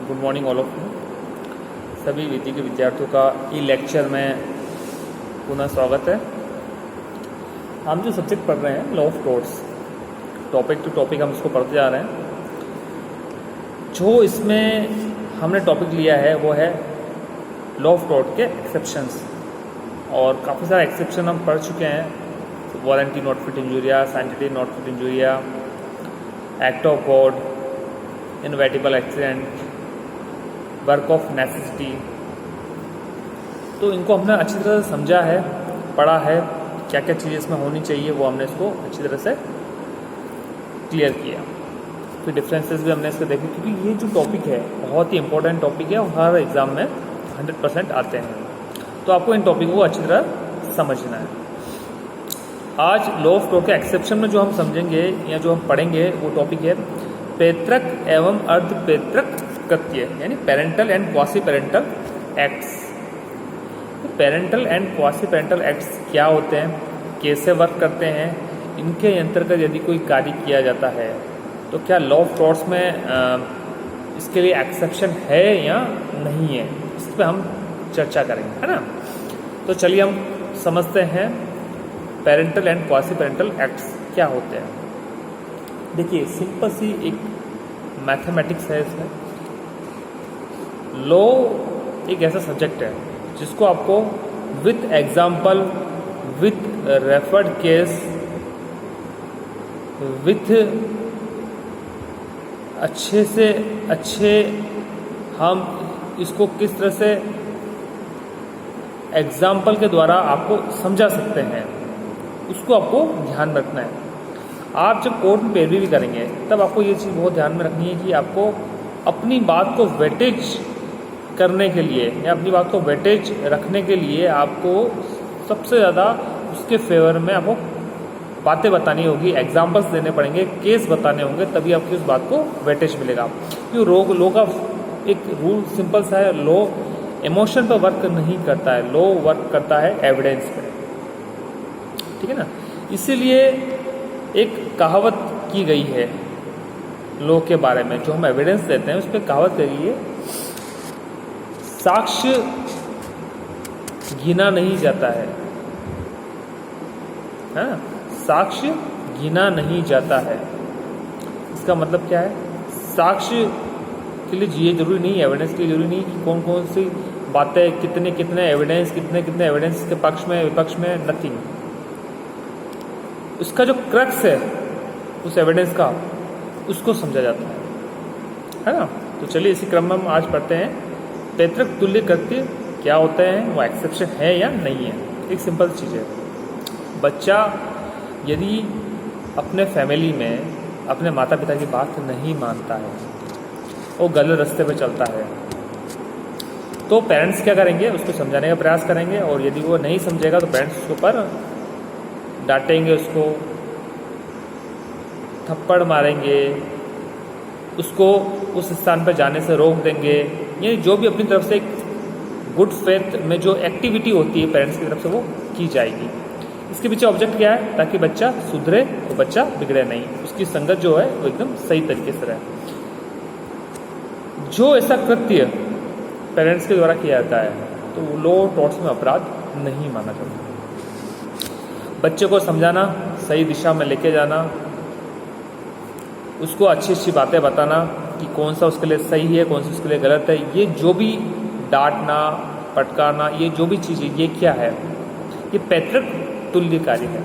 Good morning all of you. सभी विधि के विद्यार्थियों का ई लेक्चर में पुनः स्वागत है। हम जो सब्जेक्ट पढ़ रहे हैं law of torts, topic to topic हम इसको पढ़ते जा रहे हैं। जो इसमें हमने टॉपिक लिया है वो है लॉ ऑफ टॉर्ट के एक्सेप्शंस, और काफ़ी सारे एक्सेप्शन हम पढ़ चुके हैं। वारंटी नॉट फिट इंजूरिया, सैनिटी नॉट फिट इंजूरिया, act of God, inevitable accident, work of necessity. तो इनको हमने अच्छी तरह से समझा है, पढ़ा है, क्या क्या चीज़ें इसमें होनी चाहिए वो हमने इसको अच्छी तरह से क्लियर किया। फिर डिफरेंसेस भी हमने इसके देखे, क्योंकि ये जो टॉपिक है बहुत ही इंपॉर्टेंट टॉपिक है और हर एग्ज़ाम में 100% आते हैं। तो आपको इन टॉपिक को अच्छी तरह समझना है। आज लॉ ऑफ टॉर्ट के एक्सेप्शन में जो हम समझेंगे या जो हम पढ़ेंगे वो टॉपिक है पैतृक एवं अर्ध पैतृक कृत्य, यानी parental and quasi parental acts. Parental and quasi parental acts क्या होते हैं, कैसे वर्क करते हैं, इनके अंतर्गत यदि कोई कार्य किया जाता है तो क्या लॉ ऑफ टॉर्ट्स में इसके लिए एक्सेप्शन है या नहीं है, इस पर हम चर्चा करेंगे, है ना। तो चलिए हम समझते हैं parental and quasi parental acts क्या होते हैं। देखिए सिंपल सी एक मैथमेटिक्स है इसमें। लॉ एक ऐसा सब्जेक्ट है जिसको आपको with example, with referred case, with अच्छे से अच्छे हम इसको किस तरह से एग्जाम्पल के द्वारा आपको समझा सकते हैं, उसको आपको ध्यान रखना है। आप जब कोर्ट में पैरवी भी करेंगे तब आपको ये चीज़ बहुत ध्यान में रखनी है कि आपको अपनी बात को वेटेज करने के लिए या अपनी बात को वेटेज रखने के लिए आपको सबसे ज़्यादा उसके फेवर में आपको बातें बतानी होगी, एग्जाम्पल्स देने पड़ेंगे, केस बताने होंगे, तभी आपकी उस बात को वेटेज मिलेगा। क्योंकि लॉ का एक रूल सिंपल सा है, लॉ इमोशन पर वर्क नहीं करता है, लॉ वर्क करता है एविडेंस पर, ठीक है ना। इसीलिए एक कहावत की गई है लॉ के बारे में, जो हम एविडेंस देते हैं उस पर कहावत कही है, साक्ष्य गिना नहीं जाता है, हाँ, साक्ष्य गिना नहीं जाता है। इसका मतलब क्या है, साक्ष्य के लिए ये जरूरी नहीं, एविडेंस के लिए जरूरी नहीं कि कौन कौन सी बातें, कितने कितने एविडेंस, कितने एविडेंस के पक्ष में विपक्ष में, नथिंग। उसका जो क्रक्स है उस एविडेंस का, उसको समझा जाता है ना। तो चलिए इसी क्रम में हम आज पढ़ते हैं पैतृक तुल्य कृत्य क्या होते हैं, वो एक्सेप्शन है या नहीं है। एक सिंपल चीज़ है, बच्चा यदि अपने फैमिली में अपने माता पिता की बात नहीं मानता है, वो गलत रास्ते पे चलता है, तो पेरेंट्स क्या करेंगे, उसको समझाने का प्रयास करेंगे, और यदि वो नहीं समझेगा तो पेरेंट्स उसके ऊपर डांटेंगे, उसको थप्पड़ मारेंगे, उसको उस स्थान पर जाने से रोक देंगे। यानी जो भी अपनी तरफ से गुड फेथ में जो एक्टिविटी होती है पेरेंट्स की तरफ से वो की जाएगी। इसके पीछे ऑब्जेक्ट क्या है, ताकि बच्चा सुधरे और बच्चा बिगड़े नहीं, उसकी संगत जो है वो एकदम सही तरीके से रहे। जो ऐसा कृत्य पेरेंट्स के द्वारा किया जाता है तो वो लॉ टॉर्ट्स में अपराध नहीं माना जाता। बच्चे को समझाना, सही दिशा में लेके जाना, उसको अच्छी अच्छी बातें बताना कि कौन सा उसके लिए सही है, कौन सा उसके लिए गलत है। ये जो भी डांटना, पटकाना, ये जो भी चीज़ है, ये क्या है, ये पैतृक तुल्य कार्य है।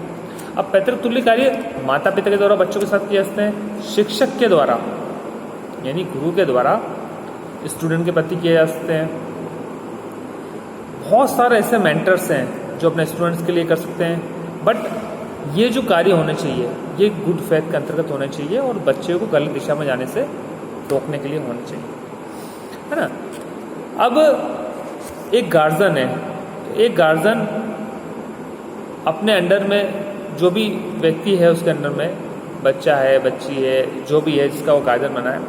अब पैतृक तुल्य कार्य माता पिता के द्वारा बच्चों के साथ किए जाते हैं, शिक्षक के द्वारा यानी गुरु के द्वारा स्टूडेंट के प्रति किए जा सकते हैं। बहुत सारे ऐसे मेंटर्स हैं जो अपने स्टूडेंट्स के लिए कर सकते हैं, बट ये जो कार्य होने चाहिए ये गुड फेथ के अंतर्गत होने चाहिए और बच्चे को गलत दिशा में जाने से रोकने के लिए होने चाहिए, है ना। अब एक गार्जियन है, एक गार्जियन अपने अंडर में जो भी व्यक्ति है उसके अंडर में बच्चा है, बच्ची है, जो भी है जिसका वो गार्जियन बना है,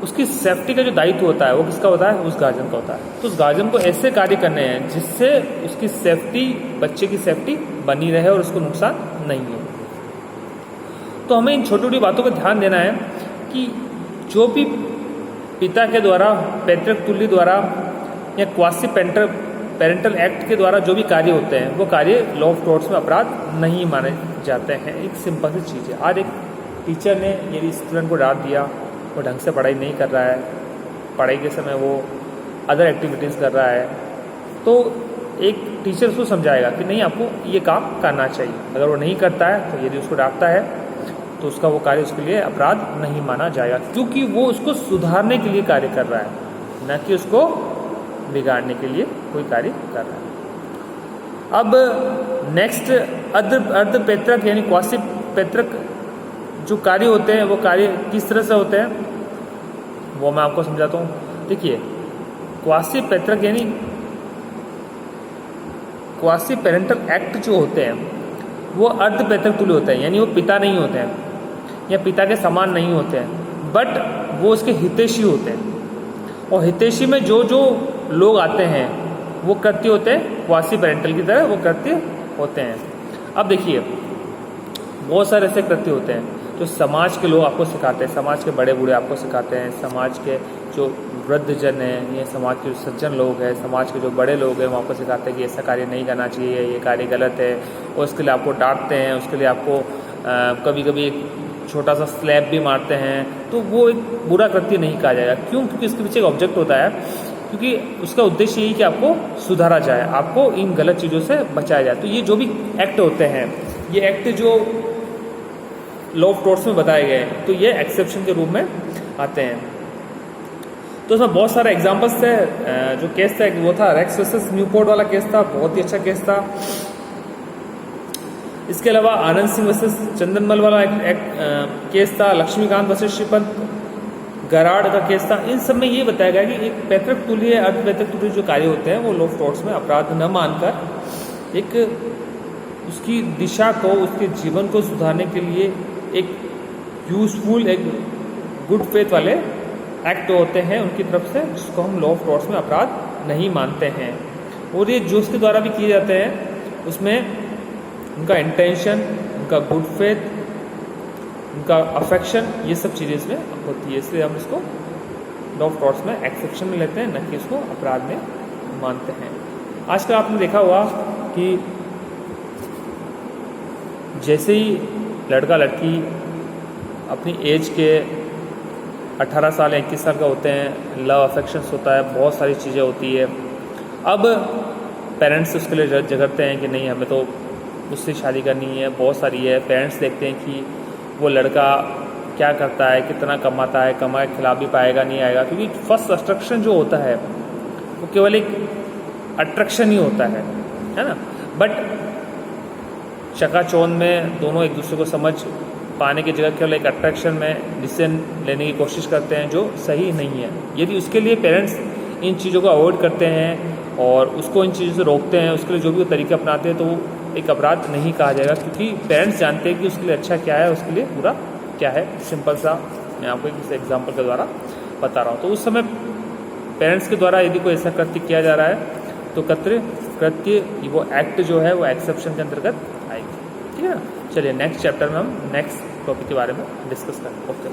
उसकी सेफ्टी का जो दायित्व होता है वो किसका होता है, उस गार्जियन का होता है। तो उस गार्जियन को ऐसे कार्य करने हैं जिससे उसकी सेफ्टी, बच्चे की सेफ्टी बनी रहे और उसको नुकसान नहीं हो। तो हमें इन छोटी छोटी बातों पर ध्यान देना है कि जो भी पिता के द्वारा, पैतृक तुल्य द्वारा या क्वासी पेरेंटल एक्ट के द्वारा जो भी कार्य होते हैं वो कार्य लॉ ऑफ टॉर्ट्स में अपराध नहीं माने जाते हैं। एक सिंपल सी चीज़ है। आज एक टीचर ने यदि स्टूडेंट को डांट दिया, वो ढंग से पढ़ाई नहीं कर रहा है, पढ़ाई के समय वो अदर एक्टिविटीज़ कर रहा है, तो एक टीचर उसको समझाएगा कि नहीं आपको ये काम करना चाहिए। अगर वो नहीं करता है तो यदि उसको डांटता है तो उसका वो कार्य उसके लिए अपराध नहीं माना जाएगा, क्योंकि वो उसको सुधारने के लिए कार्य कर रहा है, न कि उसको बिगाड़ने के लिए कोई कार्य कर रहा है। अब नेक्स्ट अर्ध पैतृक यानी क्वासी पैतृक जो कार्य होते हैं वो कार्य किस तरह से होते हैं वो मैं आपको समझाता हूँ। देखिए, क्वासी पैतृक यानी क्वासी पेरेंटल एक्ट जो होते हैं वो अर्ध पैतृक तुल्य होते हैं, यानी वो पिता नहीं होते हैं या पिता के समान नहीं होते हैं, बट वो उसके हितैषी होते हैं। और हितैषी में जो जो लोग आते हैं वो कृत्य होते हैं क्वासी पेरेंटल की तरह वो कृत्य होते हैं। अब देखिए, बहुत सारे ऐसे कृत्य होते हैं जो समाज के लोग आपको सिखाते हैं, समाज के बड़े बूढ़े आपको सिखाते हैं, समाज के जो वृद्धजन हैं, ये समाज के जो सज्जन लोग हैं, समाज के जो बड़े लोग हैं वो आपको सिखाते हैं कि ऐसा कार्य नहीं करना चाहिए, ये कार्य गलत है, और उसके लिए आपको डांटते हैं, उसके लिए आपको कभी कभी एक छोटा सा स्लैप भी मारते हैं। तो वो एक बुरा कृत्य नहीं कहा जाएगा। क्यों? क्योंकि इसके पीछे एक ऑब्जेक्ट होता है, क्योंकि उसका उद्देश्य यही कि आपको सुधारा जाए, आपको इन गलत चीज़ों से बचाया जाए। तो ये जो भी एक्ट होते हैं, ये एक्ट जो लॉ ऑफ टॉर्ट्स में बताए गए हैं, तो ये एक्सेप्शन के रूप में आते हैं। तो उसमें बहुत सारे एग्जांपल्स थे। जो केस था वो था रेक्स वर्सेस न्यूपोर्ट वाला केस था, बहुत ही अच्छा केस था। इसके अलावा आनंद सिंह वर्सेस चंदनमल वाला एक केस था, लक्ष्मीकांत वर्सेस श्रीपंत गराड़ का केस था। इन सब में ये बताया गया कि एक पैतृक तुल्य अर्ध पैतृक तुल्य जो कार्य होते हैं वो लॉ ऑफ टॉर्ट्स में अपराध न मानकर एक उसकी दिशा को, उसके जीवन को सुधारने के लिए एक यूजफुल, एक गुड फेथ वाले एक्ट होते हैं उनकी तरफ से, जिसको हम लॉ ऑफ टॉर्ट्स में अपराध नहीं मानते हैं। और ये जो उसके द्वारा भी किए जाते हैं उसमें उनका इंटेंशन, उनका गुड फेथ, उनका अफेक्शन, ये सब चीज़ें इसमें होती है। इसलिए हम इसको लॉ ऑफ टॉर्ट्स में एक्सेप्शन में लेते हैं, न कि इसको अपराध में मानते हैं। आजकल आपने देखा होगा कि जैसे ही लड़का लड़की अपनी एज के 18 साल या 21 साल का होते हैं, लव अफेक्शंस होता है, बहुत सारी चीज़ें होती है। अब पेरेंट्स उसके लिए झगड़ते हैं कि नहीं हमें तो उससे शादी करनी है, बहुत सारी है। पेरेंट्स देखते हैं कि वो लड़का क्या करता है, कितना कमाता है, कमा के खिला भी पाएगा नहीं आएगा, क्योंकि फर्स्ट अट्रैक्शन जो होता है वो केवल एक अट्रैक्शन ही होता है ना। बट चकाचौंध में दोनों एक दूसरे को समझ पाने की जगह केवल एक अट्रैक्शन में डिसीजन लेने की कोशिश करते हैं, जो सही नहीं है। यदि उसके लिए पेरेंट्स इन चीज़ों को अवॉइड करते हैं और उसको इन चीज़ों से रोकते हैं, उसके लिए जो भी वो तरीके अपनाते हैं, तो वो एक अपराध नहीं कहा जाएगा, क्योंकि पेरेंट्स जानते हैं कि उसके लिए अच्छा क्या है, उसके लिए बुरा क्या है। सिंपल सा मैं आपको एक एग्जाम्पल के द्वारा बता रहा हूँ। तो उस समय पेरेंट्स के द्वारा यदि कोई ऐसा कृत्य किया जा रहा है तो कृत्य वो एक्ट जो है वो एक्सेप्शन के अंतर्गत आएगी। ठीक है ना। चलिए नेक्स्ट चैप्टर में हम नेक्स्ट टॉपिक के बारे में डिस्कस करें। ओके।